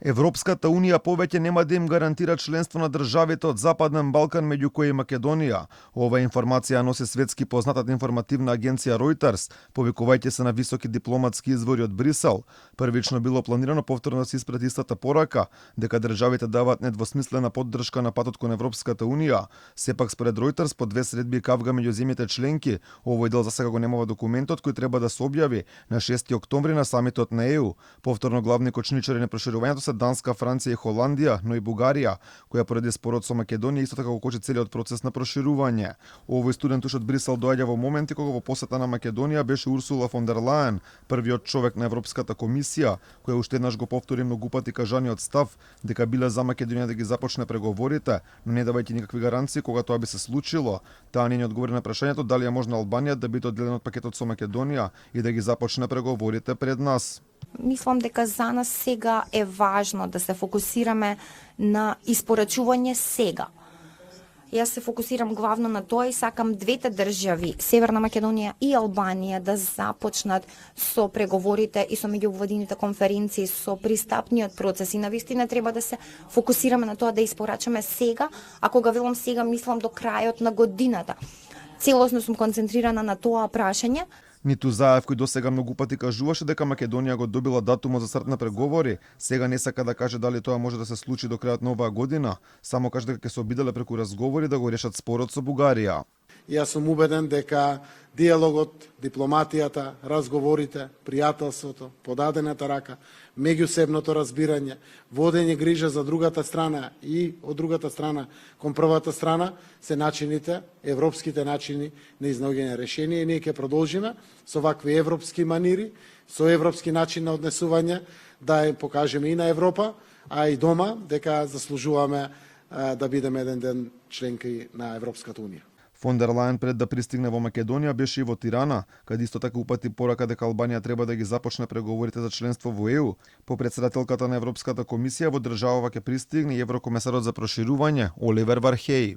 Европската унија повеќе нема да им гарантира членство на државите од Западен Балкан, меѓу кои и Македонија. Ова информација носи светски познатата информативна агенција Reuters, повикувајќи се на високи дипломатски извори од Брисел. Првично било планирано повторно да се испрати истата порака, дека државите даваат недвосмислена поддршка на патот кон Европската унија. Сепак според Reuters по две средби кавга меѓу земјите членки, овој дел засега го немава документот кој треба да се објави на 6 октомври на самитот на ЕУ. Повторно главни кочничари на проширувањето се Данска, Франција и Холандија, но и Бугарија, која поради спорот со Македонија исто така го кочи целиот процес на проширување. Овој студент уш од Брисел доаѓа во моменти кога во посета на Македонија беше Урсула фон дер Лајен, првиот човек на Европската комисија, која уште еднаш го повтори многу пати кажаниот став дека биле за Македонија да ги започне преговорите, но не давајќи никакви гаранции кога тоа би се случило. Таа не ни одговори на прашањето дали е можно Албанија да биде одделена од пакетот со Македонија и да ги започне преговорите пред нас. Мислам дека за нас сега е важно да се фокусираме на испорачување сега. Јас се фокусирам главно на тоа и сакам двете држави, Северна Македонија и Албанија, да започнат со преговорите и со меѓувладините конференции, со пристапниот процес. И навистина треба да се фокусираме на тоа да испорачаме сега, а кога велам сега, мислам до крајот на годината. Целосно сум концентрирана на тоа прашање. Ниту Заев, кој досега многу пати кажуваше дека Македонија го добила датумот за старт на преговори, сега не сака да каже дали тоа може да се случи до крајот на оваа година, само каже дека ќе се обиделе преку разговори да го решат спорот со Бугарија. Јас сум убеден дека диалогот, дипломатијата, разговорите, пријателството, подадената рака, меѓусебното разбирање, водење грижа за другата страна и од другата страна кон првата страна се начините, европските начини на изнаоѓање решение и ние ќе продолжиме со вакви европски манири, со европски начин на однесување да ја покажеме и на Европа, а и дома дека заслужуваме да бидеме еден ден членки на Европската унија. Фон дер Лајен пред да пристигне во Македонија беше и во Тирана, каде исто така упати порака дека Албанија треба да ги започне преговорите за членство во ЕУ. По претседателката на Европската комисија во државава ќе пристигне и еврокомесарот за проширување Оливер Вархеј.